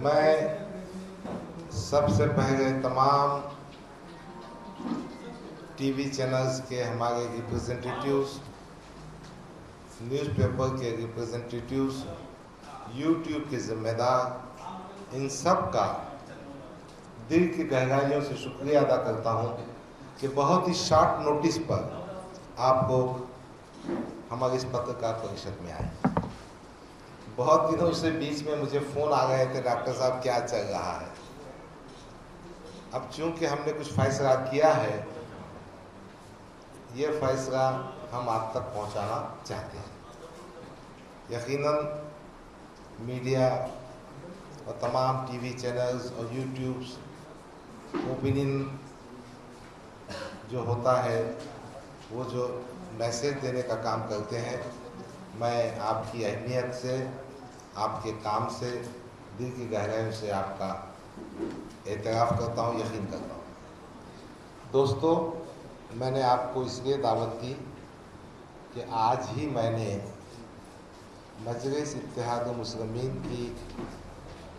मैं सबसे पहले तमाम टीवी चैनल्स के हमारे रिप्रेजेंटेटिव्स, न्यूज़पेपर के रिप्रेजेंटेटिव्स, यूट्यूब के जिम्मेदार, इन सब का दिल की गहराइयों से शुक्रिया अदा करता हूं कि बहुत ही शॉर्ट नोटिस पर आप लोग हमारे इस पत्रकार परिषद में आए। बहुत दिनों से बीच में मुझे फ़ोन आ गए थे, डॉक्टर साहब क्या चल रहा है। अब चूंकि हमने कुछ फैसला किया है, ये फैसला हम आप तक पहुंचाना चाहते हैं। यकीनन मीडिया और तमाम टीवी चैनल्स और यूट्यूब्स ओपिनियन जो होता है, वो जो मैसेज देने का काम करते हैं, मैं आपकी अहमियत से, आपके काम से, दिल की गहराइयों से आपका एतराफ़ करता हूँ, यकीन करता हूँ। दोस्तों, मैंने आपको इसलिए दावत दी कि आज ही मैंने मजलिस इत्तेहाद मुस्लिमीन की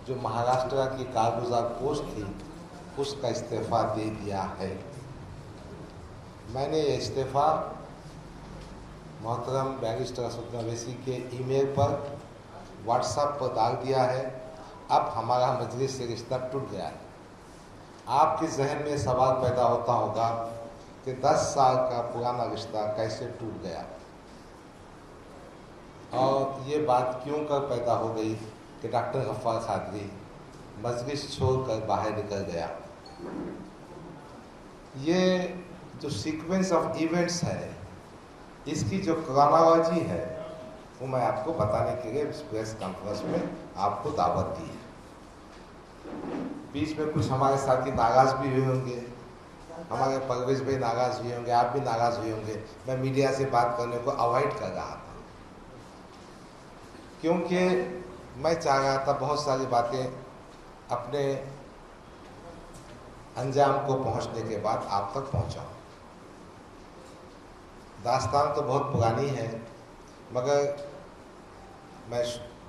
जो महाराष्ट्र की कारगुजार पोस्ट थी, उसका इस्तीफ़ा दे दिया है। मैंने ये इस्तीफ़ा मोहतरम बैरिस्टर असदुद्दीन अवैसी के ईमेल पर, व्हाट्सएप पर डाल दिया है। अब हमारा मजलिस से रिश्ता टूट गया है। आपके जहन में सवाल पैदा होता होगा कि 10 साल का पुराना रिश्ता कैसे टूट गया, और ये बात क्यों कर पैदा हो गई कि डॉक्टर गफ्फार कादरी मजलिस छोड़कर बाहर निकल गया। ये जो सीक्वेंस ऑफ इवेंट्स है, इसकी जो क्रोनोलॉजी है, वो मैं आपको बताने के लिए इस प्रेस कॉन्फ्रेंस में आपको दावत दी है। बीच में कुछ हमारे साथी नाराज़ भी हुए होंगे, हमारे परवेज भाई नाराज़ हुए होंगे, आप भी नाराज़ हुए होंगे। मैं मीडिया से बात करने को अवॉइड कर रहा था, क्योंकि मैं चाह रहा था बहुत सारी बातें अपने अंजाम को पहुंचने के बाद आप तक पहुंचाऊं। दास्तान तो बहुत पुरानी है, मगर मैं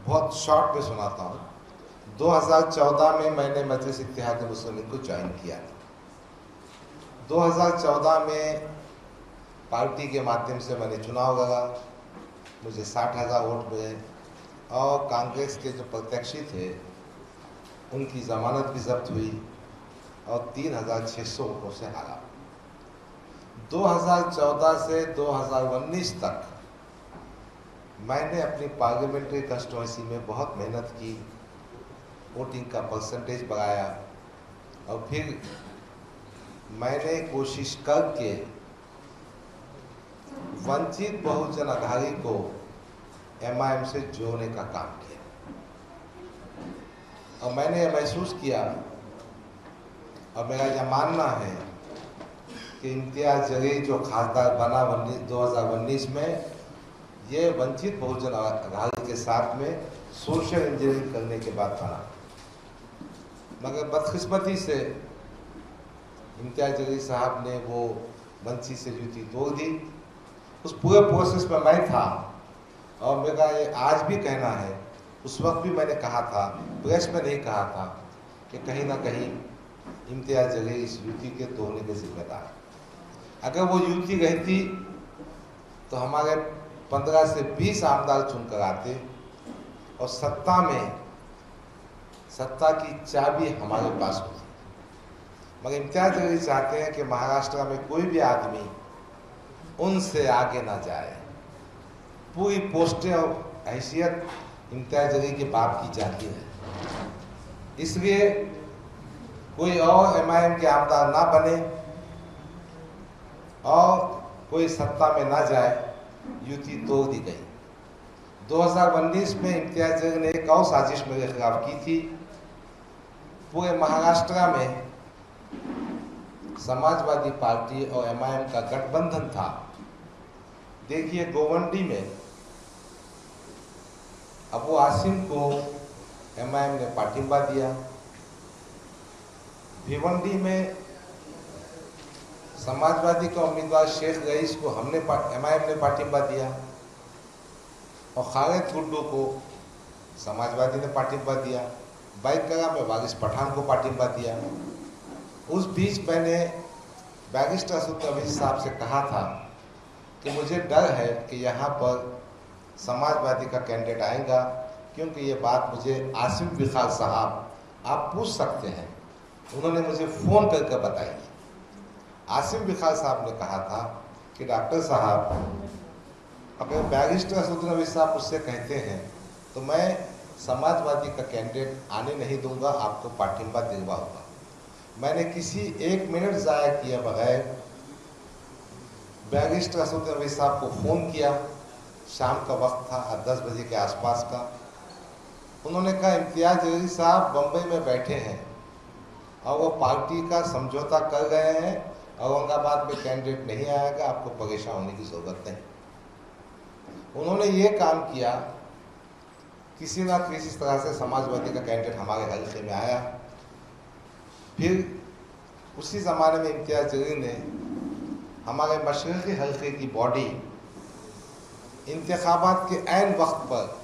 बहुत शॉर्ट में सुनाता हूँ। 2014 में मैंने मजलिस इत्तेहाद मुस्लिमीन को ज्वाइन किया था। 2014 में पार्टी के माध्यम से मैंने चुनाव लड़ा, मुझे 60,000 वोट मिले, और कांग्रेस के जो प्रत्याशी थे उनकी ज़मानत भी जब्त हुई और 3,600 वोटों से हारा। 2014 से 2019 तक मैंने अपनी पार्लियामेंट्री कंस्टिट्यूंसी में बहुत मेहनत की, वोटिंग का परसेंटेज बढ़ाया, और फिर मैंने कोशिश करके वंचित बहुजन अघाड़ी को MIM से जोड़ने का काम किया। और मैंने यह महसूस किया, और मेरा यह मानना है कि इम्तियाज जलील जो खासदार बना 2019 में, ये वंचित बहुजन अघाड़ी के साथ में सोशल इंजीनियरिंग करने के बाद बना। मगर बदकिस्मती से इम्तियाज जलील साहब ने वो वंचित से युति तोड़ दी। उस पूरे प्रोसेस में मैं था, और मेरा ये आज भी कहना है, उस वक्त भी मैंने कहा था, प्रेस में नहीं कहा था, कि कहीं ना कहीं इम्तियाज जलील इस युति के तोड़ने के जिम्मेदार है। अगर वो युति रहती तो हमारे 15 से 20 आमदार चुनकर आते, और सत्ता की चाबी हमारे पास होती। मगर इम्तियाज जलील चाहते हैं कि महाराष्ट्र में कोई भी आदमी उनसे आगे ना जाए। पूरी पोस्टें और हैसियत इम्तियाज जलील के बाप की जाती है, इसलिए कोई और MIM के आमदार ना बने और कोई सत्ता में ना जाए, युति तोड़ दी गई। 2019 में इम्तियाज जलील ने एक और साजिश मेरे खिलाफ की थी। पूरे महाराष्ट्र में समाजवादी पार्टी और MIM का गठबंधन था। देखिए, गोवंडी में अबू आसिम को MIM ने पाठिंबा दिया, भिवंडी में समाजवादी का उम्मीदवार शेख रईस को MIM ने पाठिंबा दिया, और खालिद गुड्डू को समाजवादी ने पाठिंबा दिया। बाइक करा, मैं वारिस पठान को पार्टिंबा दिया। उस बीच मैंने बैरिस्टर असदुद्दीन अवैसी साहब से कहा था कि मुझे डर है कि यहाँ पर समाजवादी का कैंडिडेट आएगा, क्योंकि ये बात मुझे आसिम विखाल साहब आप पूछ सकते हैं, उन्होंने मुझे फ़ोन करके बताई। आसिम विखाल साहब ने कहा था कि डॉक्टर साहब, अगर बैरिस्टर असदुद्दीन अवैसी साहब मुझसे कहते हैं तो मैं समाजवादी का कैंडिडेट आने नहीं दूंगा, आपको पार्टिंबा दिलवाऊंगा। मैंने किसी 1 मिनट ज़ाया किए बगैर बैरिस्टर असदुद्दीन अवैसी साहब को फ़ोन किया। शाम का वक्त था, 10 बजे के आसपास का। उन्होंने कहा, इम्तियाज़ जलील साहब बम्बई में बैठे हैं और वो पार्टी का समझौता कर गए हैं, औरंगाबाद में कैंडिडेट नहीं आएगा, आपको परेशान होने की ज़रूरत नहीं। उन्होंने ये काम किया, किसी ना किसी तरह से समाजवादी का कैंडिडेट हमारे हल्के में आया। फिर उसी ज़माने में इम्तियाज़ जलील ने हमारे मशरक़ी हल्के की बॉडी इंतखाबात के ऐन वक्त पर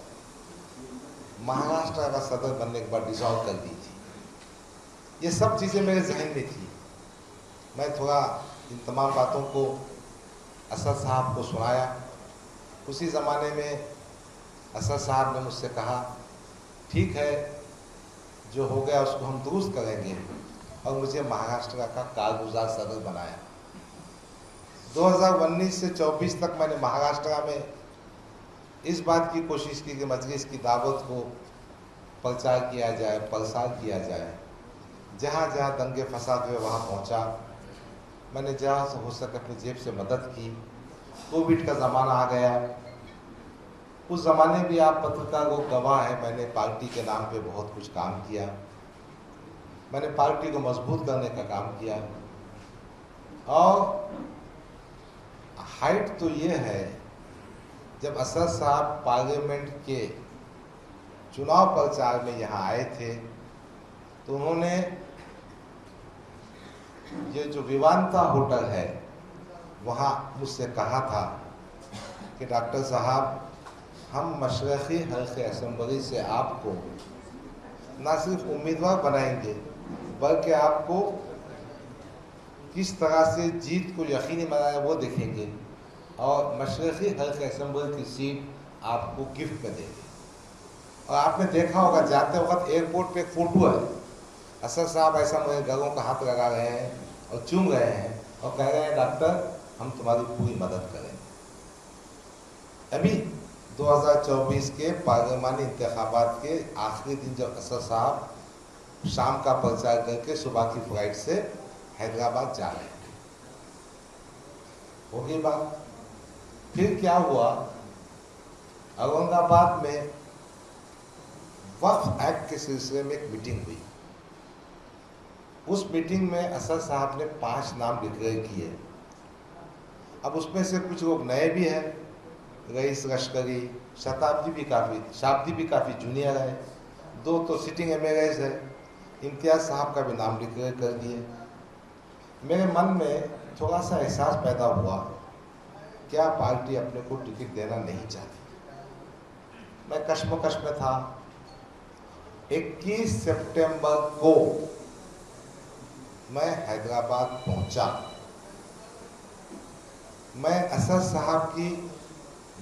महाराष्ट्र का सदर बनने के बाद डिसॉल्व कर दी थी। ये सब चीज़ें मेरे जहन में थी। मैं थोड़ा इन तमाम बातों को असद साहब को सुनाया। उसी ज़माने में असद साहब ने मुझसे कहा, ठीक है, जो हो गया उसको हम दुरुस्त करेंगे, और मुझे महाराष्ट्र का कारगुजार सदर बनाया। 2019 से 24 तक मैंने महाराष्ट्र में इस बात की कोशिश की कि मजलिस की दावत को प्रचार किया जाए, प्रसार किया जाए। जहाँ जहाँ दंगे फसाद हुए वहाँ पहुँचा। मैंने जहाँ से हो सके अपनी जेब से मदद की। कोविड का ज़माना आ गया, उस ज़माने भी आप पत्रकार को गवाह है, मैंने पार्टी के नाम पे बहुत कुछ काम किया। मैंने पार्टी को मजबूत करने का काम किया। और हाइट तो ये है, जब असद साहब पार्लियामेंट के चुनाव प्रचार में यहाँ आए थे तो उन्होंने ये जो विवांता होटल है वहाँ मुझसे कहा था कि डॉक्टर साहब, हम मशरक़ी हल्के असेंबली से आपको ना सिर्फ उम्मीदवार बनाएंगे बल्कि आपको किस तरह से जीत को यकीनी बनाया वो देखेंगे, और मशरक़ी हल्के असेंबली की सीट आपको गिफ्ट में देंगे। और आपने देखा होगा जाते वक्त एयरपोर्ट पे एक फ़ोटो है, असद साहब ऐसा मेरे गलों का हाथ लगा रहे हैं और चूम रहे हैं और कह रहे हैं, डॉक्टर हम तुम्हारी पूरी मदद करेंगे। अभी 2024 के पार्लियामानी इंतखाबात के आखिरी दिन जब असद साहब शाम का प्रचार करके सुबह की फ्लाइट से हैदराबाद जा रहे हैं, हो गई बात। फिर क्या हुआ, औरंगाबाद में वक्फ एक्ट के सिलसिले में एक मीटिंग हुई। उस मीटिंग में असद साहब ने 5 नाम डिक्लेयर किए। अब उसमें से कुछ लोग नए भी हैं, रईस लश्करी, शाब्दी भी काफ़ी जूनियर है, 2 तो सिटिंग एमएलएज है। इम्तियाज़ साहब का भी नाम डिक्लेयर कर दिए। मेरे मन में थोड़ा सा एहसास पैदा हुआ, क्या पार्टी अपने को टिकट देना नहीं चाहती। मैं कश्मकश में था। 21 सितंबर को मैं हैदराबाद पहुंचा। मैं असद साहब की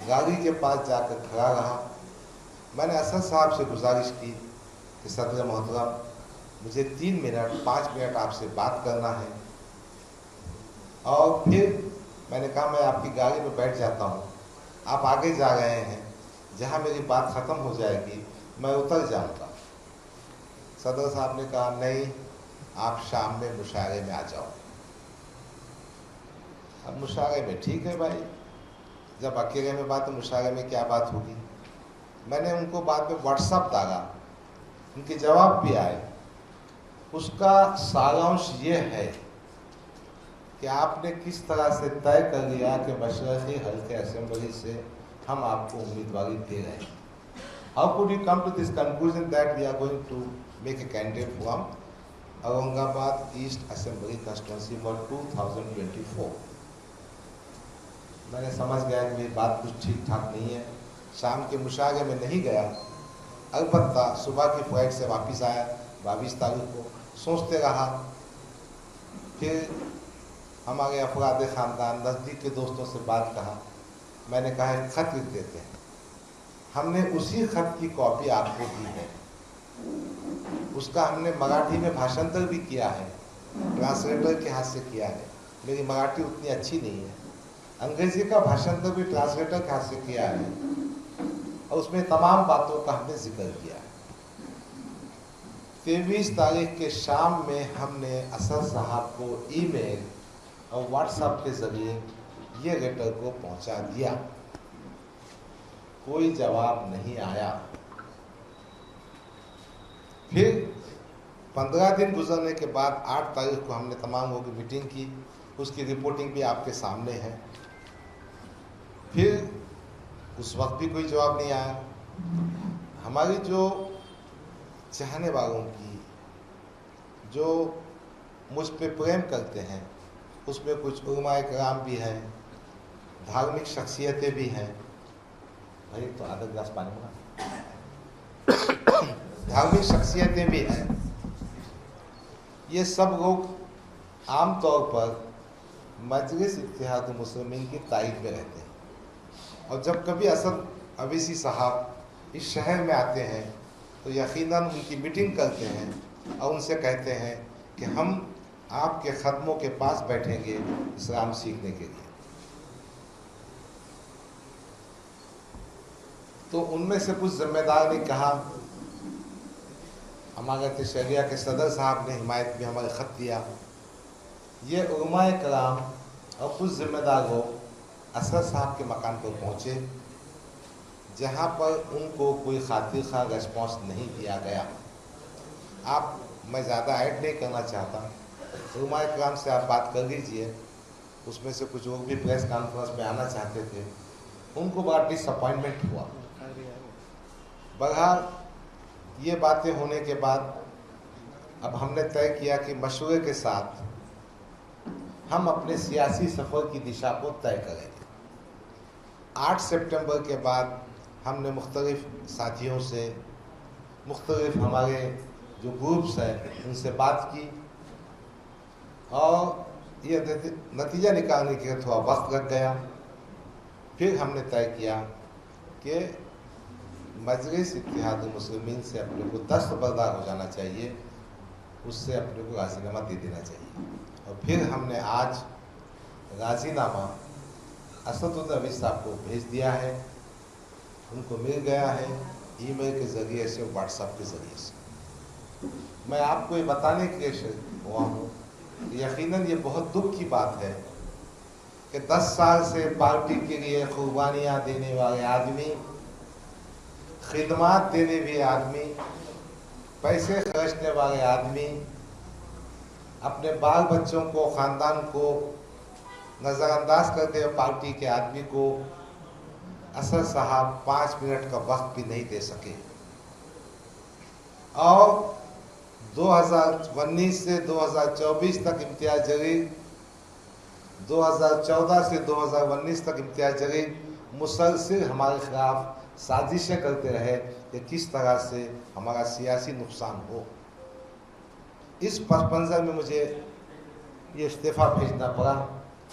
गाड़ी के पास जाकर खड़ा रहा। मैंने असद साहब से गुजारिश की कि सदर मोहतरम, मुझे 3 मिनट 5 मिनट आपसे बात करना है। और फिर मैंने कहा, मैं आपकी गाड़ी में बैठ जाता हूँ, आप आगे जा रहे हैं, जहाँ मेरी बात ख़त्म हो जाएगी मैं उतर जाऊँगा। सदर साहब ने कहा, नहीं, आप शाम में मुशायरे में आ जाओ। अब मुशायरे में ठीक है भाई, जब अकेले में बात है मुशायरे में क्या बात होगी। मैंने उनको बाद में व्हाट्सएप डाला, उनके जवाब भी आए। उसका सारांश ये है कि आपने किस तरह से तय कर लिया कि मशरक़ी हल्के असेंबली से हम आपको उम्मीदवारी दे रहे हैं। How could you come to this conclusion that we are going to make a candidate from Aurangabad east assembly constituency for 2024। मैंने समझ गया कि मेरी बात कुछ ठीक ठाक नहीं है। शाम के मुशायरे में नहीं गया। अलबत्ता सुबह की फ्लाइट से वापस आया 22 तारीख को, सोचते रहा। फिर हमारे अफराद ख़ानदान नज़दीक के दोस्तों से बात कहा, मैंने कहा एक ख़त लिख देते हैं। हमने उसी ख़त की कॉपी आपको दी है, उसका हमने मराठी में भाषांतर भी किया है, ट्रांसलेटर के हाथ से किया है। मेरी मराठी उतनी अच्छी नहीं है, अंग्रेजी का भाषांतर भी ट्रांसलेटर के हाथ से किया है और उसमें तमाम बातों का हमने जिक्र किया है। 23 तारीख के शाम में हमने असद साहब को ईमेल और व्हाट्सएप के ज़रिए ये लेटर को पहुंचा दिया। कोई जवाब नहीं आया। फिर 15 दिन गुजरने के बाद 8 तारीख को हमने तमाम लोगों की मीटिंग की, उसकी रिपोर्टिंग भी आपके सामने है। फिर उस वक्त भी कोई जवाब नहीं आया। हमारी जो चाहने वालों की, जो मुझ पे प्रेम करते हैं, उसमें कुछ उलमाए कराम भी हैं, धार्मिक शख्सियतें भी हैं। भाई तो आधा गिलास पानी होगा। धार्मिक शख्सियतें भी हैं। ये सब लोग आम तौर पर मजलिस इत्तेहाद मुस्लिमीन की तारीफ में रहते हैं, और जब कभी असद अवीसी साहब इस शहर में आते हैं तो यकीनन उनकी मीटिंग करते हैं और उनसे कहते हैं कि हम आपके ख़दमों के पास बैठेंगे इस्लाम सीखने के लिए। तो उनमें से कुछ जिम्मेदार ने कहा, हमारे तशैया के सदर साहब ने हिमायत में हमारे ख़त दिया। ये उलमाए कलाम और कुछ जिम्मेदार लोग असद साहब के मकान पर पहुँचे, जहाँ पर उनको कोई खातिर खा रेस्पॉन्स नहीं दिया गया। मैं ज़्यादा ऐड नहीं करना चाहता, उलमाए कलाम से आप बात कर लीजिए। उसमें से कुछ लोग भी प्रेस कॉन्फ्रेंस में आना चाहते थे, उनको बड़ा डिसअपॉइंटमेंट हुआ। बहरहाल ये बातें होने के बाद अब हमने तय किया कि मशवरे के साथ हम अपने सियासी सफ़र की दिशा को तय करेंगे। 8 सितंबर के बाद हमने मुख्तलिफ साथियों से, मुख्तलिफ हमारे जो ग्रुप्स हैं उनसे बात की, और ये नतीजा निकालने के लिए थोड़ा वक्त लग गया। फिर हमने तय किया कि मजलिस इत्तेहाद मुस्लिमीन से अपने को दस्तबरदार हो जाना चाहिए, उससे अपने को राजीनामा दे देना चाहिए। और फिर हमने आज राजीनामा असद अवीसी साहब को भेज दिया है, उनको मिल गया है ईमेल के ज़रिए से, व्हाट्सएप के ज़रिए से। मैं आपको ये बताने के लिए हुआ हूँ, यकीनन ये बहुत दुख की बात है कि 10 साल से पार्टी के लिए कुर्बानियाँ देने वाले आदमी, खिदमात देने भी आदमी, पैसे खर्चने वाले आदमी, अपने बाल बच्चों को, ख़ानदान को नज़रअंदाज करते हुए पार्टी के आदमी को असद साहब 5 मिनट का वक्त भी नहीं दे सके। और 2019 से 2024 तक इम्तियाज़ जलील, 2014 से 2019 तक इम्तियाज़ जलील मुसलसिल हमारे खिलाफ साजिशें करते रहे कि किस तरह से हमारा सियासी नुकसान हो। इस पस मंज़र में मुझे ये इस्तीफ़ा भेजना पड़ा।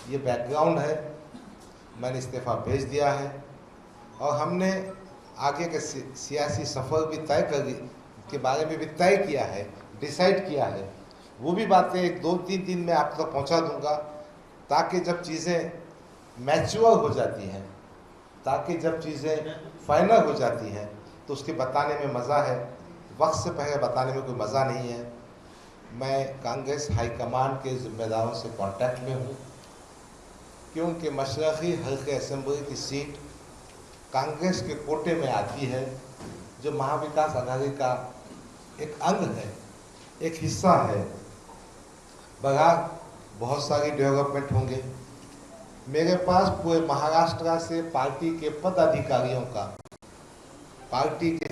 ये बैकग्राउंड है, मैंने इस्तीफ़ा भेज दिया है और हमने आगे के सियासी सफ़र भी तय के बारे में भी तय किया है, डिसाइड किया है। वो भी बातें 2-3 दिन में आप तक पहुंचा दूंगा, ताकि जब चीज़ें मैच्योर हो जाती हैं, ताकि जब चीज़ें फाइनल हो जाती हैं तो उसके बताने में मज़ा है। वक्त से पहले बताने में कोई मज़ा नहीं है। मैं कांग्रेस हाईकमान के ज़िम्मेदारों से कांटेक्ट में हूँ, क्योंकि मशरक़ी हल्के असेंबली की सीट कांग्रेस के कोटे में आती है, जो महाविकास अघाड़ी का एक अंग है, एक हिस्सा है। बगैर बहुत सारी डेवलपमेंट होंगे। मेरे पास पूरे महाराष्ट्र से पार्टी के पदाधिकारियों का, पार्टी के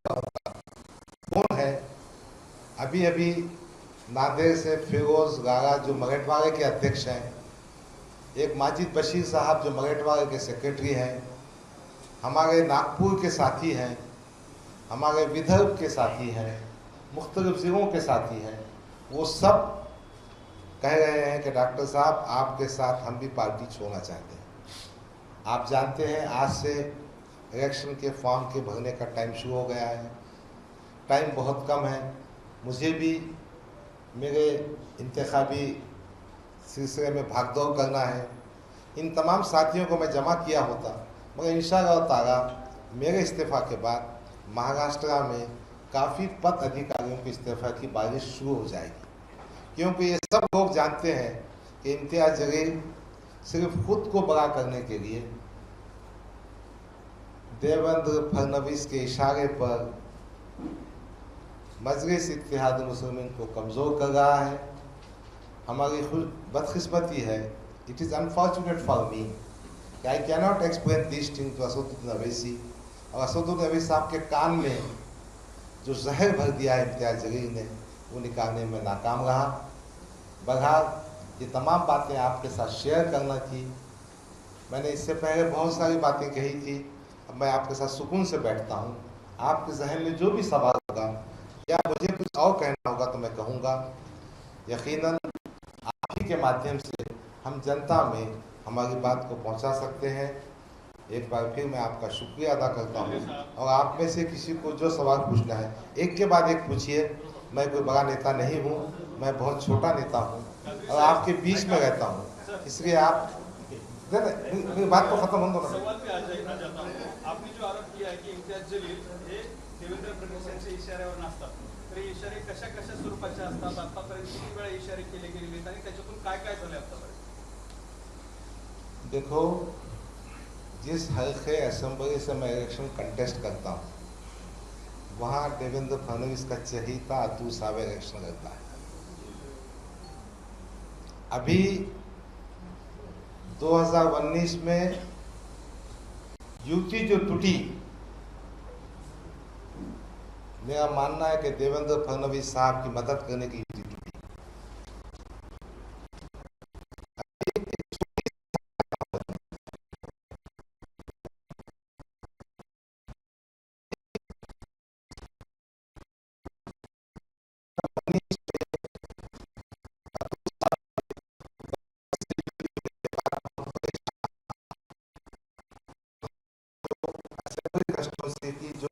फोन है। अभी अभी नांदेड़ से फिरोज गागा जो मराठवाड़े के अध्यक्ष हैं, एक माजिद बशीर साहब जो मराठवाड़े के सेक्रेटरी हैं, हमारे नागपुर के साथी हैं, हमारे विदर्भ के साथी हैं, मुख्तलिफ ज़िलों के साथी हैं, वो सब कह रहे हैं कि डॉक्टर साहब आपके साथ हम भी पार्टी छोड़ना चाहते हैं। आप जानते हैं आज से इलेक्शन के फॉर्म के भरने का टाइम शुरू हो गया है, टाइम बहुत कम है। मुझे भी मेरे इंतखाबी सिलसिले में भागदौड़ करना है। इन तमाम साथियों को मैं जमा किया होता, मगर इंशाअल्लाह ताला मेरे इस्तीफ़ा के बाद महाराष्ट्र में काफ़ी पद अधिकारियों के इस्तीफ़ा की बारिश शुरू हो जाएगी, क्योंकि ये सब लोग जानते हैं कि इम्तियाज़ जलील सिर्फ खुद को बड़ा करने के लिए देवेंद्र फडणवीस के इशारे पर मजलिस इत्तेहाद मुस्लिमीन को कमज़ोर कर रहा है। हमारी बदकिस्मती है, it is unfortunate for me कि I cannot explain this thing to Asaduddin Owaisi, और असदुद्दीन अवैसी साहब के कान में जो जहर भर दिया है इम्तियाज़ जलील ने, वो निकालने में नाकाम रहा। बहरहाल ये तमाम बातें आपके साथ शेयर करना थी। मैंने इससे पहले बहुत सारी बातें कही थी, अब मैं आपके साथ सुकून से बैठता हूँ। आपके जहन में जो भी सवाल होगा या मुझे कुछ और कहना होगा तो मैं कहूँगा। यकीनन आप ही के माध्यम से हम जनता में हमारी बात को पहुँचा सकते हैं। एक बार फिर मैं आपका शुक्रिया अदा करता हूँ, और आप में से किसी को जो सवाल पूछना है एक के बाद एक पूछिए। मैं कोई बड़ा नेता नहीं हूँ, मैं बहुत छोटा नेता हूँ और आपके बीच में रहता हूँ, इसलिए आप मेरी बात को खत्म हो दो ना। सवाल पे आ जाता हूँ। आपने जो आरोप किया है कि इम्तियाज जलील हे देवेंद्र फडणवीस यांच्या इशाऱ्यावर नसतात, तर इशारे कशा कशा स्वरूपाचे असतात, आतापर्यंत किती वेळा इशारे केले गेलेले आहेत आणि त्याच्यातून काय काय झाले आतापर्यंत? देखो, जिस हल्के असेंबली से मैं इलेक्शन कंटेस्ट करता हूँ वहाँ देवेंद्र फडणवीस का चहेता अतुल सावे इलेक्शन लड़ता है। अभी 2019 में युति जो टूटी, मेरा मानना है कि देवेंद्र फडणवीस साहब की मदद करने की युति टूटी। जो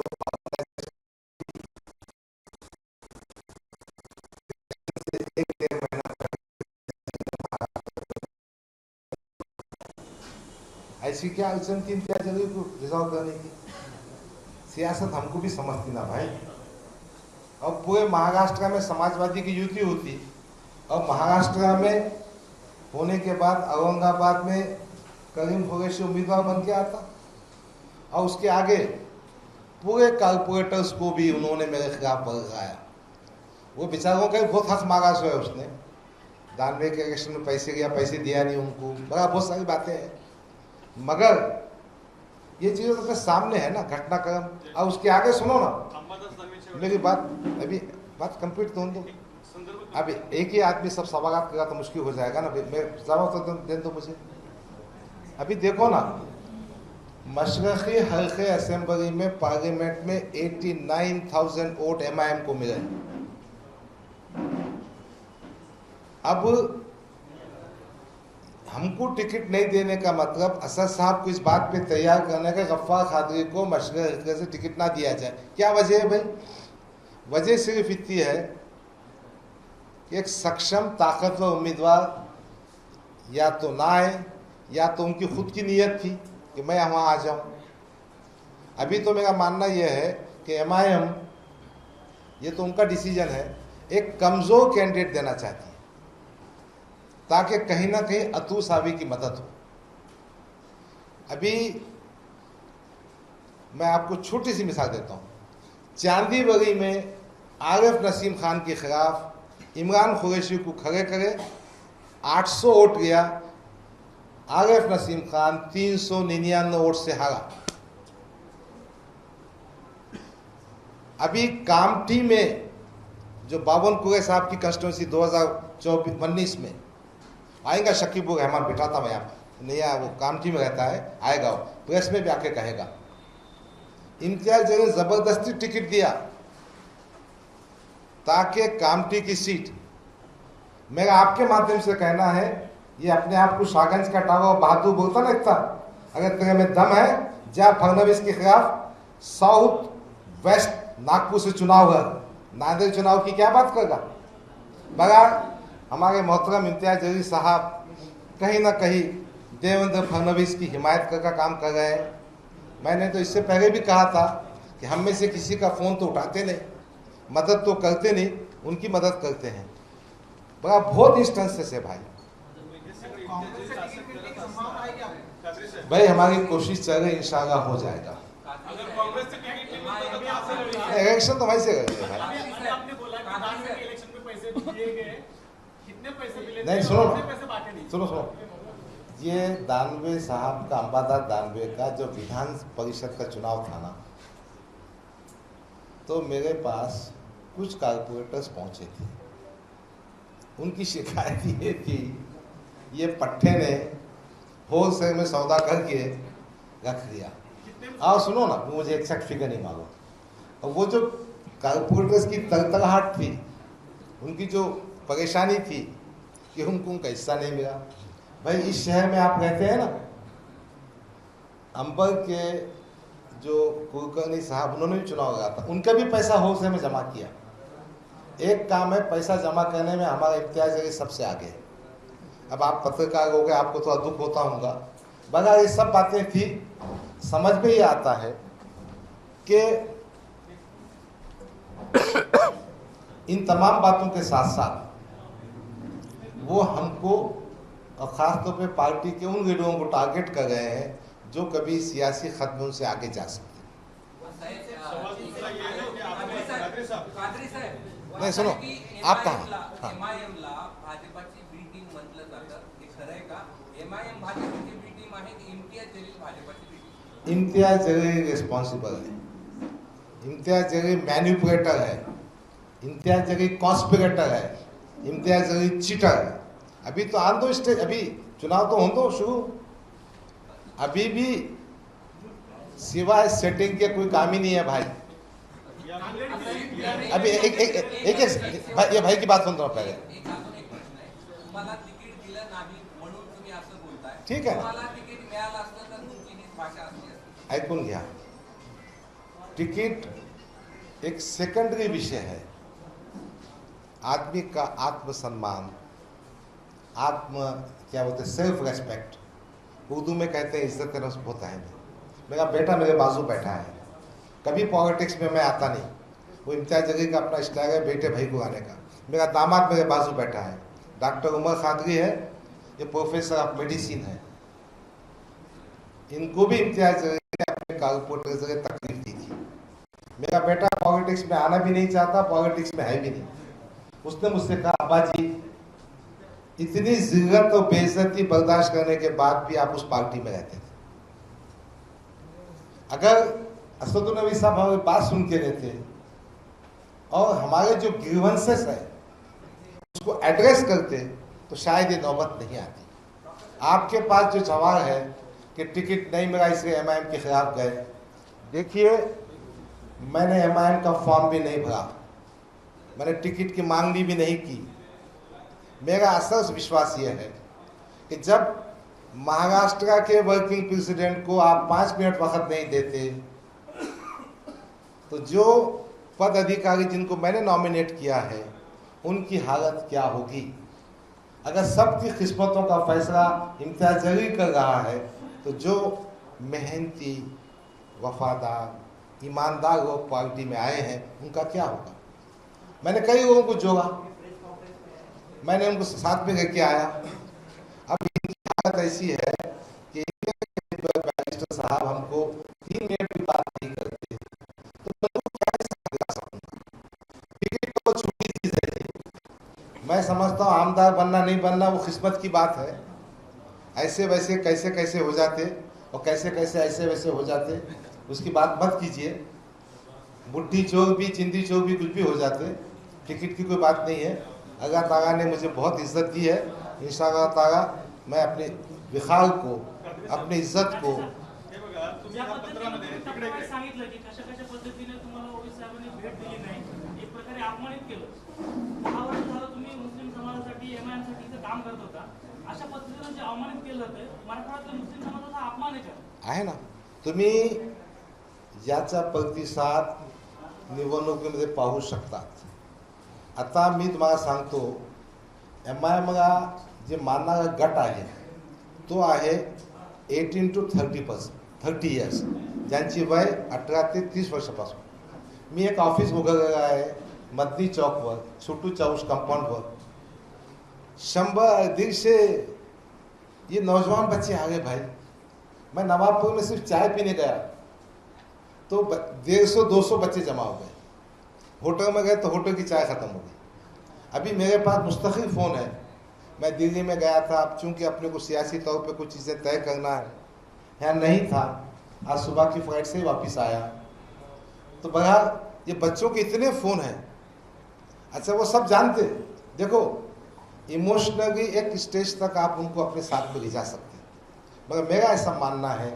ऐसी क्या अड़चन थी इम्तियाज जलील को रिजॉल्व करने की? सियासत हमको भी समझती ना भाई। और पूरे महाराष्ट्र में समाजवादी की युति होती, और महाराष्ट्र में होने के बाद औरंगाबाद में करीम कुरैशी उम्मीदवार बन के आता, और उसके आगे पूरे कारपोरेटर्स को भी उन्होंने मेरे खिलाफ लगाया। वो बेचारों का बहुत हक मांगा सो है उसने, 92 के इलेक्शन में पैसे दिया, पैसे दिया नहीं उनको, बड़ा बहुत सारी बातें हैं, मगर ये चीज़ें तो अपने सामने है ना, घटनाक्रम। और उसके आगे सुनो ना मेरी बात, अभी बात कंप्लीट तो दो। अभी एक ही आदमी सब सवाल करेगा तो मुश्किल हो जाएगा ना, मैं जवाब तो दे दो मुझे। अभी देखो ना, मशरक़ी हल्के असेंबली में पार्लियामेंट में 89,000 वोट MIM को मिले। अब हमको टिकट नहीं देने का मतलब असद साहब को इस बात पे तैयार करने का गफ्फार कादरी को मशरक़ी हल्के से टिकट ना दिया जाए। क्या वजह है भाई? वजह सिर्फ इतनी है कि एक सक्षम ताकतवर उम्मीदवार या तो ना आए, या तो उनकी खुद की नीयत थी कि मैं वहाँ आ जाऊँ। अभी तो मेरा मानना यह है कि MIM, ये तो उनका डिसीजन है, एक कमज़ोर कैंडिडेट देना चाहती है ताकि कहीं ना कहीं अतुल सावे की मदद हो। अभी मैं आपको छोटी सी मिसाल देता हूँ। चांदीवली में आरिफ नसीम खान के खिलाफ इमरान कुरैशी को खड़े करे, 800 वोट गया, आरिफ नसीम खान 399 वोट से हारा। अभी कामठी में जो बावन कुरे साहब की कंस्टिट्यूंसी 2019 में आएगा, शकीबुर रहमान बैठा था मैं यहाँ, नहीं वो कामठी में रहता है, आएगा वो, प्रेस में भी आके कहेगा। इम्तियाज जलील जबरदस्ती टिकट दिया ताकि कामठी की सीट, मेरा आपके माध्यम से कहना है, ये अपने आप को शाहगंज का टावा बहादुर बोलता ना इतना, अगर तेरे में दम है जा फडणवीस के खिलाफ साउथ वेस्ट नागपुर से चुनाव है, नांदेड़ चुनाव की क्या बात करेगा। मगर हमारे मोहतरम इम्तियाज जलील साहब कहीं ना कहीं देवेंद्र फडणवीस की हिमायत का काम कर रहे हैं। मैंने तो इससे पहले भी कहा था कि हम में से किसी का फ़ोन तो उठाते नहीं, मदद तो करते नहीं, उनकी मदद करते हैं। बड़ा बहुत इंस्टेंसेस है भाई। भाई हमारी कोशिश चल रही, इंशाल्लाह हो जाएगा। इलेक्शन तो वहीं से करेंगे भाई। नहीं सुनो, ये दानवे साहब का, अंबादास दानवे का जो विधान परिषद का चुनाव था ना, तो मेरे पास कुछ कारपोरेटर्स पहुंचे थे। उनकी शिकायत ये थी ये पट्टे ने होलसेल में सौदा करके रख दिया। आओ सुनो ना, मुझे एक्सैक्ट फिगर नहीं मालूम। और वो जो कारपोरेटर्स की तड़तड़ाहट थी, उनकी जो परेशानी थी कि उनको उनका हिस्सा नहीं मिला। भाई इस शहर में आप रहते हैं ना, अंबर के जो कुलकर्णी साहब, उन्होंने भी चुनाव लगा था, उनका भी पैसा होलसेल में जमा किया। एक काम है, पैसा जमा करने में हमारा इम्तियाज जलील सबसे आगे है। अब आप पत्रकार हो गए, आपको थोड़ा दुख होता होगा, बगैर ये सब बातें थी, समझ में ही आता है कि इन तमाम बातों के साथ साथ वो हमको और ख़ासतौर पे पार्टी के उन लीडरों को टारगेट कर रहे हैं जो कभी सियासी खत्म उनसे आगे जा सकते। नहीं सुनो, आप कहाँ इम्तियाज जलील रिस्पॉन्सिबल है, इम्तियाज जलील मैन्युपुलेटर है, इम्तियाज जलील कॉन्स्पिरेटर है, इम्तियाज जलील चीटर है। अभी तो आन दो स्टेज, अभी चुनाव तो हो दो शुरू, अभी भी सिवाय सेटिंग के कोई काम ही नहीं है भाई। अभी एक भाई की बात सुन रहा हूँ पहले, ठीक है ऐकून घ्या, तिकीट एक सेकंडरी विषय है। आदमी का आत्मसम्मान, क्या बोलते हैं, सेल्फ रेस्पेक्ट, उर्दू में कहते हैं इज्जत करना बहुत अहम है। मेरा बेटा मेरे बाजू बैठा है, कभी पॉलिटिक्स में मैं आता नहीं, वो इम्तियाज जलील का अपना स्टाइल है बेटे भाई को आने का। मेरा दामाद मेरे बाजू बैठा है, डॉक्टर उमर खादरी है, ये प्रोफेसर ऑफ मेडिसिन है। इनको भी इम्तियाज जलील ने अपने कारपोरेटर के जरिए तकलीफ दी थी। मेरा बेटा पॉलिटिक्स में आना भी नहीं चाहता, पॉलिटिक्स में है भी नहीं। उसने मुझसे कहा अब्बा जी, इतनी जिल्लत और बेइज्जती बर्दाश्त करने के बाद भी आप उस पार्टी में रहते थे। अगर असदुल नबी साहब हमारी बात सुन के रहते और हमारे जो ग्रीवेंसेस है उसको एड्रेस करते तो शायद ये नौबत नहीं आती। आपके पास जो सवाल है कि टिकट नहीं मिला इसलिए एमआईएम के खिलाफ गए, देखिए मैंने एमआईएम का फॉर्म भी नहीं भरा, मैंने टिकट की मांगनी भी नहीं की। मेरा असल विश्वास ये है कि जब महाराष्ट्र के वर्किंग प्रेसिडेंट को आप 5 मिनट वक्त नहीं देते तो जो पद अधिकारी जिनको मैंने नॉमिनेट किया है उनकी हालत क्या होगी। अगर सबकी किस्मतों का फैसला इम्तियाज जलील कर रहा है तो जो मेहनती, वफादार, ईमानदार लोग पार्टी में आए हैं उनका क्या होगा। मैंने कई लोगों को जोड़ा, मैंने उनको साथ में लेके आया। अब इनकी हालत ऐसी है कि बैरिस्टर साहब हमको 3 मिनट की बात नहीं करते, तो मैं क्या दिला सकूंगा। टिकट तो छोटी चीज है, मैं समझता हूँ आमदार बनना नहीं बनना वो किस्मत की बात है। ऐसे वैसे कैसे कैसे हो जाते और कैसे कैसे ऐसे वैसे हो जाते, उसकी बात मत कीजिए। बुढ़ी चोर भी, चिंदी चोर भी, कुछ भी हो जाते, टिकट की कोई बात नहीं है। अल्लाह ताला ने मुझे बहुत इज्जत दी है, इंशाअल्लाह ताला मैं अपने विखाल को, अपनी इज्जत को ज्या त्या पद्धतीने पत्रामध्ये तुम्ही तिकडे तक्रार सांगितलं की कशा पद्धतीने तुम्हाला ओबीसी साहेबांनी भेट दिली नाही, एक प्रकारे अपमानित केलं. 10 वर्ष झालं तुम्ही मुस्लिम समाजासाठी एमआयएम साठी इथं काम करत होता. अशा पद्धतीनं जे अवमानित केलं जातं, मराठवाड्यातल्या मुस्लिम समाजाचा अपमान आहे का? आहे ना. तुम्ही याचा प्रतिसाद निवडणुकीमध्ये पाहू शकतात. आता मी तुम्हाला सांगतो, एमआयएमला जे मानणारा गट आहे तो आहे 18 to 30 इयर्स, ज्यांची वय 18 ते 30 वर्षापासून. मी एक ऑफिस उघडलेलं आहे मदनी चौकवर, छोटू चौश कंपाउंडवर. 100-150 ये नौजवान बच्चे आ गए भाई. मैं नवाबपुर में सिर्फ चाय पीने गया तो 150-200 बच्चे जमा हो गए. होटल में गए तो होटल की चाय ख़त्म हो गई. अभी मेरे पास मुस्तकिल फ़ोन है. मैं दिल्ली में गया था, अब चूँकि अपने को सियासी तौर पे कुछ चीज़ें तय करना है, यहाँ नहीं था. आज सुबह की फ्लाइट से ही वापस आया. तो बहरहाल ये बच्चों के इतने फ़ोन हैं. अच्छा, वो सब जानते. देखो, इमोशनली एक स्टेज तक आप उनको अपने साथ में ले जा सकते हैं, मगर मेरा ऐसा मानना है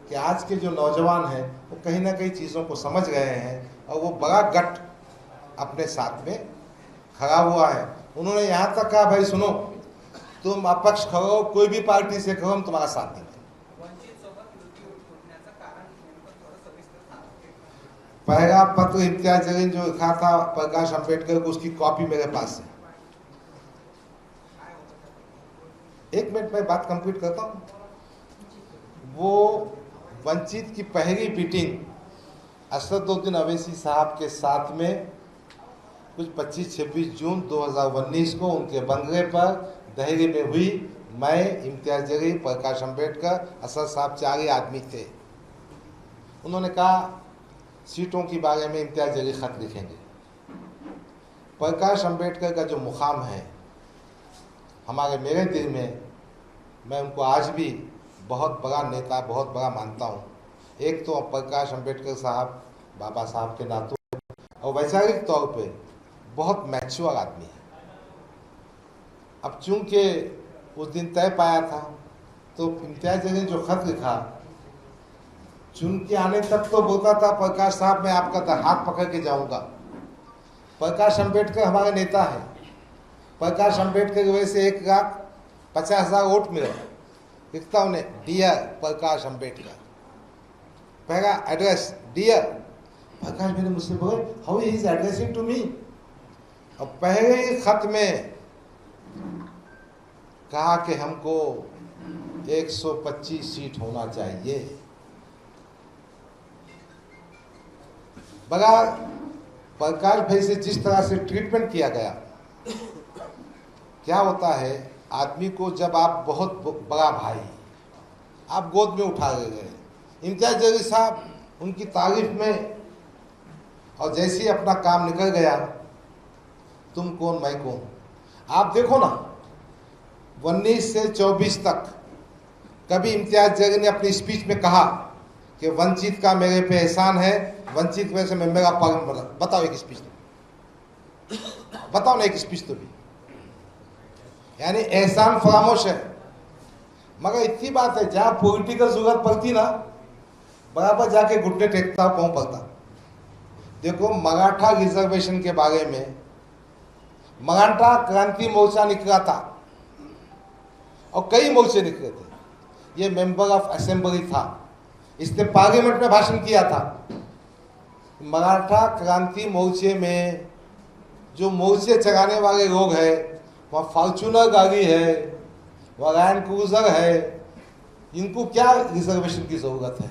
कि आज के जो नौजवान हैं वो कहीं ना कहीं चीज़ों को समझ गए हैं और वो बड़ा गट अपने साथ में खड़ा हुआ है. उन्होंने यहाँ तक कहा, भाई सुनो, तुम अपक्ष खड़ो, कोई भी पार्टी से खड़ो, हम तुम्हारा साथ देंगे. पहला पत्र इम्तियाज जलील जो लिखा था प्रकाश अंबेडकर को, उसकी कॉपी मेरे पास है. एक मिनट में बात कंप्लीट करता हूँ. वो वंचित की पहली मीटिंग असदुद्दीन अवैसी साहब के साथ में कुछ 25-26 जून 2019 को उनके बंगले पर दिल्ली में हुई. मैं, इम्तियाज जलील, प्रकाश अंबेडकर, असद साहब, 4 ही आदमी थे. उन्होंने कहा सीटों के बारे में इम्तियाज जलील खत लिखेंगे. प्रकाश अंबेडकर का जो मुकाम है हमारे मेरे दिल में, मैं उनको आज भी बहुत बड़ा नेता, बहुत बड़ा मानता हूँ. एक तो प्रकाश अंबेडकर साहब बाबा साहब के नातों और वैचारिक तौर पे बहुत मैच्योर आदमी है. अब चूंकि उस दिन तय पाया था तो इम्तियाज जलील जो खत लिखा, चुन के आने तक तो बोलता था प्रकाश साहब मैं आपका हाथ पकड़ के जाऊंगा. प्रकाश अंबेडकर हमारे नेता है. प्रकाश अंबेडकर की वजह से 1,50,000 वोट मिले. लिखता उन्हें, डियर प्रकाश अंबेडकर. पहला एड्रेस डियर प्रकाश. मैंने मुझसे बोले, how he is addressing to me. और पहले ही खत में कहा कि हमको 125 सीट होना चाहिए. बगा प्रकाश भाई से जिस तरह से ट्रीटमेंट किया गया, क्या होता है आदमी को, जब आप बहुत बड़ा भाई, आप गोद में उठा गए. इम्तियाज जलील साहब उनकी तारीफ में, और जैसे ही अपना काम निकल गया, तुम कौन मैं कौन. आप देखो ना, 19 से 24 तक कभी इम्तियाज जलील ने अपनी स्पीच में कहा कि वंचित का मेरे पे एहसान है, वंचित की वजह से मैं मेरा पागल बना. बताओ एक स्पीच, बताओ ना एक स्पीच तो भी. यानी एहसान फरामोश है. मगर इतनी बात है, जहाँ पॉलिटिकल जरूरत पड़ती ना, बराबर जाके घुटने टेकता पाँव पड़ता. देखो, मराठा रिजर्वेशन के बारे में मराठा क्रांति मोर्चा निकला था और कई मोर्चे निकले थे. ये मेंबर ऑफ असेंबली था, इसने पार्लियामेंट में भाषण किया था. मराठा क्रांति मोर्चे में जो मोर्चे चलाने वाले लोग हैं, वहाँ फॉर्चूनर गाड़ी है, वहाँ लैंड क्रूजर है, इनको क्या रिजर्वेशन की जरूरत है.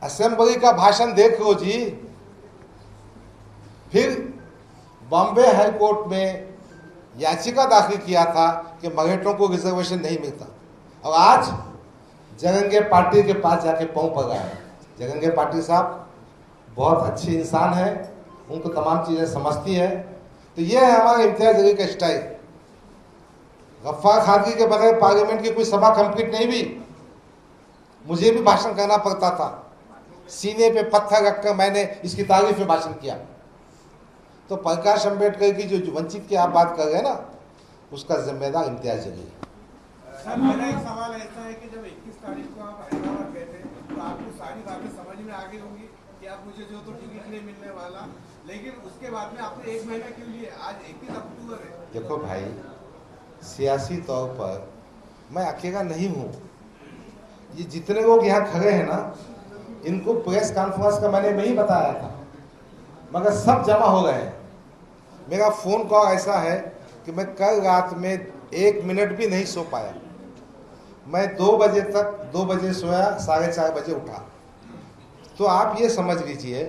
असेंबली का भाषण देख लो जी. फिर बॉम्बे हाई कोर्ट में याचिका दाखिल किया था कि मराठों को रिजर्वेशन नहीं मिलता, और आज जगंगे पाटिल के पास जाके पाँव पड़ गया है. जगंगे पाटिल साहब बहुत अच्छे इंसान है, उनको तमाम चीज़ें समझती है. तो ये है हमारे इम्तियाज जलील का स्टाइल. गफ्फार खानगी के बगैर पार्लियामेंट की कोई सभा कंप्लीट नहीं हुई. मुझे भी भाषण करना पड़ता था. सीने पे पत्थर रखकर मैंने इसकी तारीफ में भाषण किया. तो प्रकाश अंबेडकर की जो वंचित की आप बात कर रहे हैं ना, उसका जिम्मेदार इम्तियाज जलील. सर, मेरा एक सवाल ऐसा है कि जब 21 तारीख को आप हैदराबाद गए थे, और आपको सारी बातें समझ में आ गई होंगी कि आप मुझे जो तो टिकट नहीं मिलने वाला, लेकिन उसके बाद में आपने 1 महीना क्यों लिए? आज 31 अक्टूबर है। देखो भाई, सियासी तौर पर मैं अकेला नहीं हूँ। ये जितने लोग यहाँ खड़े हैं ना, इनको प्रेस कॉन्फ्रेंस का मैंने नहीं बताया था, मगर सब जमा हो गए हैं। मेरा फोन कॉल ऐसा है कि मैं कल रात में 1 मिनट भी नहीं सो पाया। मैं 2 बजे तक 2 बजे सोया, 4:30 बजे उठा। तो आप ये समझ लीजिए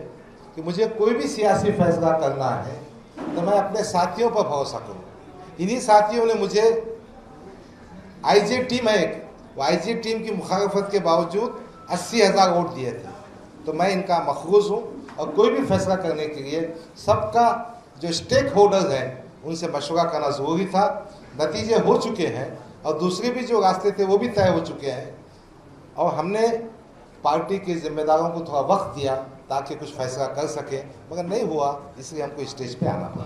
कि मुझे कोई भी सियासी फैसला करना है तो मैं अपने साथियों पर भरोसा करूँ। इन्हीं साथियों ने मुझे आईजे टीम है एक, वो आईजे टीम की मुखालफत के बावजूद 80,000 वोट दिए थे। तो मैं इनका मखलूस हूँ और कोई भी फैसला करने के लिए सबका जो स्टेक होल्डर्स हैं उनसे मशवरा करना ज़रूरी था। नतीजे हो चुके हैं और दूसरे भी जो रास्ते थे वो भी तय हो चुके हैं और हमने पार्टी के जिम्मेदारों को थोड़ा वक्त दिया ताकि कुछ फैसला कर सके, मगर नहीं हुआ, इसलिए हमको स्टेज पे आना पड़ा।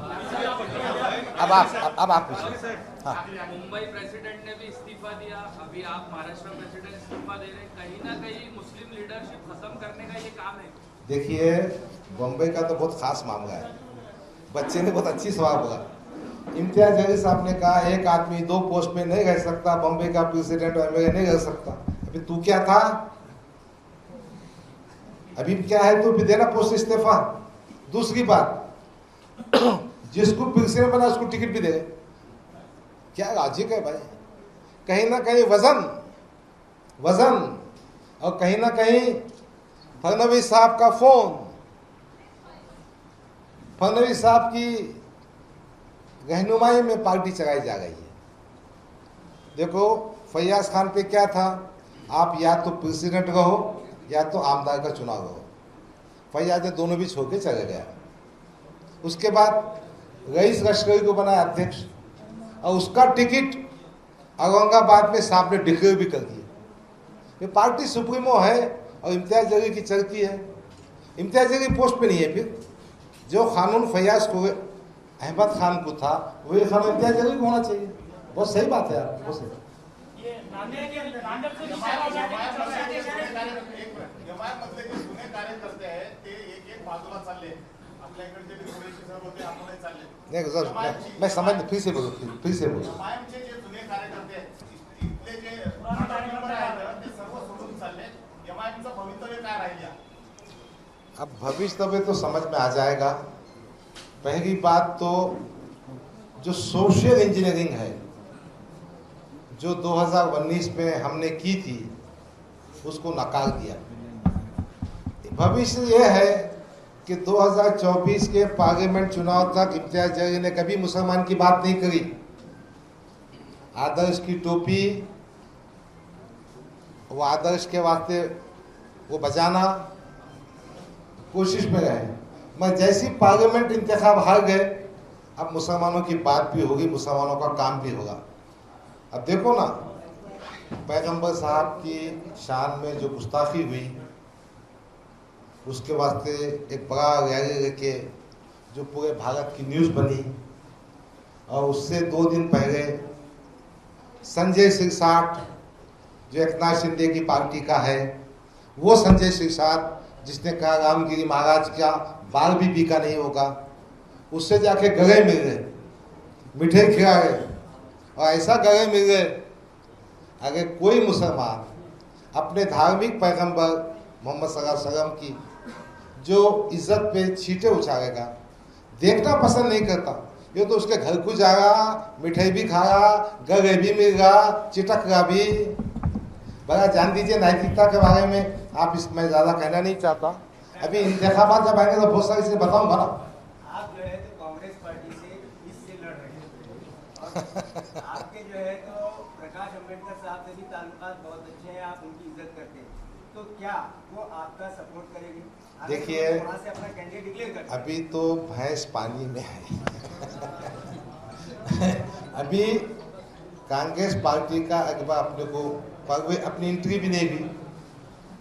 अब आप पूछिए। हाँ, मुंबई प्रेसिडेंट ने भी इस्तीफा दिया, अभी आप महाराष्ट्र प्रेसिडेंट इस्तीफा दे रहे हैं, कहीं ना कहीं मुस्लिम लीडरशिप खत्म करने का ये काम है। देखिए, बम्बई का तो बहुत खास मामला है। बच्चे ने बहुत अच्छी सवाल बोला। इम्तियाज जलील साहब ने कहा एक आदमी 2 पोस्ट में नहीं रह सकता, बम्बई का प्रेसिडेंट एमएलए नहीं रह सकता। अभी तू क्या था? अभी क्या है? तू भी देना पोस्ट इस्तीफा। दूसरी बात, जिसको प्रेसिडेंट बना उसको टिकट भी दे। क्या लॉजिक है भाई? कहीं ना कहीं वजन और कहीं ना कहीं फडणवीस साहब का फोन, फडणवीस साहब की रहनुमाई में पार्टी चलाई जा रही है। देखो, फैयाज खान पे क्या था? आप या तो प्रेसिडेंट रहो या तो आमदार का चुनाव रहो। फैयाज ने दोनों भी छोड़ के चले गया। उसके बाद रईस लश्करी को बनाया अध्यक्ष और उसका टिकट औरंगाबाद में साहब ने डिक्लेयर भी कर दिया। ये पार्टी सुप्रीमो है और इम्तियाज जलील की चलती है। इम्तियाज जलील पोस्ट पे नहीं है। फिर जो कानून फैयाज को अहमद खान को था वही कानून इम्तियाज जलील को होना चाहिए। बहुत सही बात है आप, बहुत सही। नहीं सर, मैं समझ, फिर से बोलो, फिर से बोलो। अब भविष्य तो समझ में आ जाएगा। पहली बात तो जो सोशल इंजीनियरिंग है जो 2019 में हमने की थी उसको नकार दिया। भविष्य यह है कि 2024 के पार्लियामेंट चुनाव तक इम्तियाज जलील ने कभी मुसलमान की बात नहीं करी। आदर्श की टोपी, वो आदर्श के वास्ते वो बजाना कोशिश में रहे। मैं जैसी पार्लियामेंट इंतखाब हार गए, अब मुसलमानों की बात भी होगी, मुसलमानों का काम भी होगा। अब देखो ना, पैगंबर साहब की शान में जो गुस्ताखी हुई उसके वास्ते एक बड़ा रैली लेके जो पूरे भारत की न्यूज़ बनी, और उससे 2 दिन पहले संजय सिरसाट जो एकनाथ शिंदे की पार्टी का है, वो संजय सिरसाट जिसने कहा रामगिरी महाराज का बाल भी बीका नहीं होगा, उससे जाके गले मिल गए, मिठाई खिला गए और ऐसा गले मिल गए। अगर कोई मुसलमान अपने धार्मिक पैगंबर मोहम्मद सल्लल्लाहु अलैहि वसल्लम की जो इज्जत पे छींटे उछालेगा, देखना पसंद नहीं करता, ये तो उसके घर को जाएगा, मिठाई भी खाएगा, गले भी मिलेगा, चिटकगा भी। बड़ा जान दीजिए नैतिकता के बारे में आप इसमें ज़्यादा कहना नहीं चाहता। अभी इंतखाबात जब आएंगे तो बहुत सारी चीज़ें बताऊंगा ना। आप जो है तो कांग्रेस पार्टी से इससे लड़ रहे हैं और आपके जो है तो प्रकाश अम्बेडकर साहब से भी ताल्लुकात बहुत अच्छे हैं, आप उनकी इज्जत करते हैं, तो क्या वो आपका सपोर्ट करेगी? देखिए, वहाँ से अपना कैंडिडेट डिक्लेयर करते हैं। अभी तो भैंस पानी में है। अभी कांग्रेस पार्टी का अगवा अपने को अपनी एंट्री भी नहीं हुई।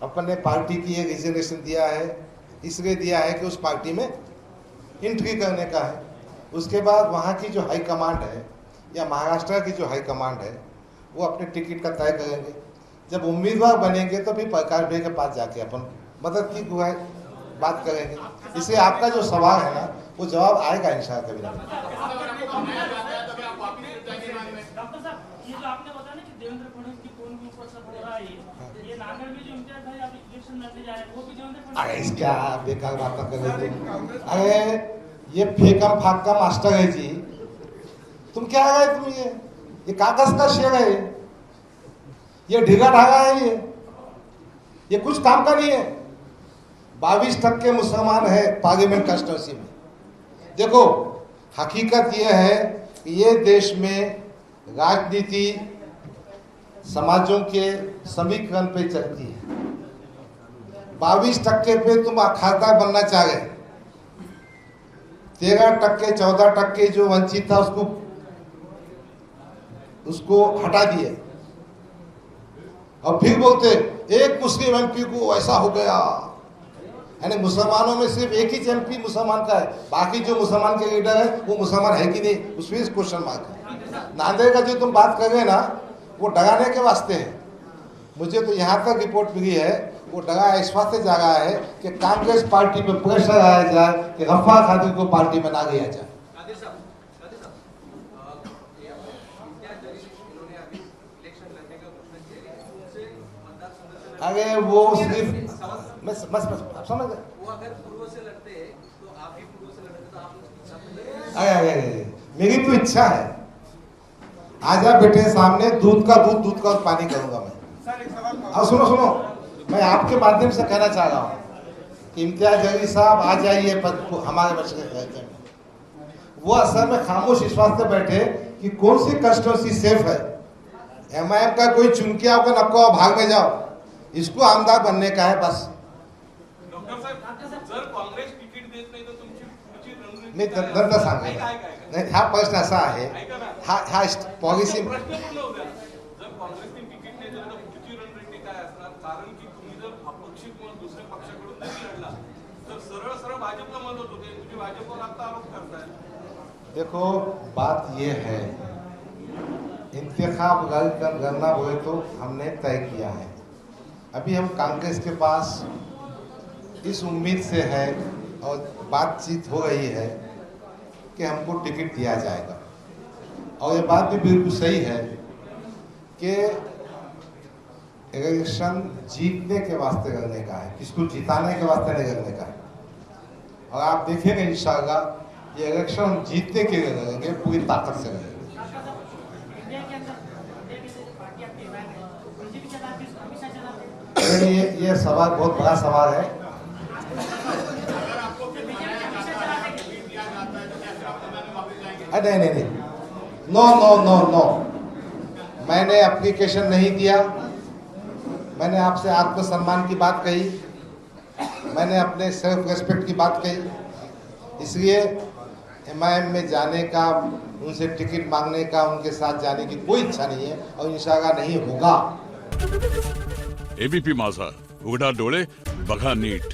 अपन ने पार्टी की एक रिजर्वेशन दिया है, इसलिए दिया है कि उस पार्टी में एंट्री करने का है। उसके बाद वहाँ की जो हाई कमांड है या महाराष्ट्र की जो हाई कमांड है वो अपने टिकट का तय करेंगे। जब उम्मीदवार बनेंगे तो भी प्रकाश भाई के पास जाके अपन मदद की बात करेंगे। इसलिए आपका जो सवाल है ना वो जवाब आएगा इंशाल्लाह कभी ना कभी। डॉक्टर साहब, ये जो आपने बताया ना कि देवेंद्र फडणवीस की कौन भी ऊपर सब हो रहा है, ये नांदेड़ में जो इम्तियाज भाई आप इलेक्शन लड़ने जा रहे हैं वो भी देवेंद्र अरे फडणवीस। क्या बेकार बात कर रहे तुम। अरे ये फेकम फाका मास्टर है जी, तुम क्या है तुम, ये कागज का शेर है, ये ढीगा ढागा है, ये कुछ काम का नहीं है। 22% मुसलमान है पार्लियामेंट कॉन्स्टिट्यूंसी में। देखो हकीकत यह है कि ये देश में राजनीति समाजों के समीकरण पे चलती है। 22% पे तुम खासदार बनना चाह रहे, 13%, 14% जो वंचित था उसको हटा दिए और फिर बोलते एक मुस्लिम एमपी को ऐसा हो गया। यानी मुसलमानों में सिर्फ एक ही एमपी मुसलमान का है, बाकी जो मुसलमान के लीडर है वो मुसलमान है कि नहीं, उसमें क्वेश्चन मार्क है। नांदेड़ का जो तुम बात कर रहे हैं ना वो डराने के वास्ते है। मुझे तो यहाँ तक रिपोर्ट मिली है वो डरा इस वास्ते जा रहा है कि कांग्रेस पार्टी पे प्रेशर आया जाए कि गफ्फार खातिर को पार्टी में ना लिया जाए। अरे वो सिर्फ मैं समझ गया। वो अगर पूर्व से लड़ते तो आप भी पूर्व से लड़ते तो आप अरे मेरी तो इच्छा है, आजा बेटे सामने, दूध का पानी करूंगा मैं। अब सुनो, मैं आपके माध्यम से कहना चाह रहा हूँ कि इम्तियाज जलील साहब आ जाइए हमारे बच्चे के कहते हैं। वो असल में खामोश इस वास्ते बैठे कि कौन सी कंस्टिट्यूंसी सेफ है। एमआईएम का कोई चुनकिया होकर नक्को भाग में जाओ, इसको आमदार बनने का है बस। डॉक्टर साहेब, जर काँग्रेस तिकीट देत नाही तर तुमची पुढची रणनीती मी काय? नंतर सांगेन. ऐका. नाही हा प्रश्न असा आहे, ऐका ना. हा पॉलिसी प्रश्न पूर्ण होऊ द्या. जर काँग्रेसने तिकीट नाही दिलं तर पुढची रणनीती काय असणार? कारण की तुम्ही जर अपक्ष किंवा दुसऱ्या पक्षाकडून जरी लढला तर सरळ भाजपला मदत होते, तुम्ही भाजपवर आता आरोप करताय. देखो बात ये है, इंतखाब करना हुए तो हमने तय किया है। अभी हम कांग्रेस के पास इस उम्मीद से है और बातचीत हो रही है कि हमको टिकट दिया जाएगा। और ये बात भी बिल्कुल सही है कि इलेक्शन जीतने के वास्ते करने का है, किसको जिताने के वास्ते नहीं करने का है। और आप देखेंगे इंशाअल्लाह ये इलेक्शन हम जीतने के लिए करेंगे, पूरी ताकत से करेंगे। इंडिया के अंदर पार्टी आपकी बीजेपी चलाती है, अमित शाह चलाते हैं। ये सवाल बहुत बड़ा सवाल है। नहीं, नो, मैंने एप्लीकेशन नहीं दिया। मैंने आपसे आत्मसम्मान की बात कही, मैंने अपने सेल्फ रेस्पेक्ट की बात कही। इसलिए एमआईएम में जाने का, उनसे टिकट मांगने का, उनके साथ जाने की कोई इच्छा नहीं है और इंशाअल्लाह नहीं होगा। एबीपी माझा, उघडा डोळे बघा नीट।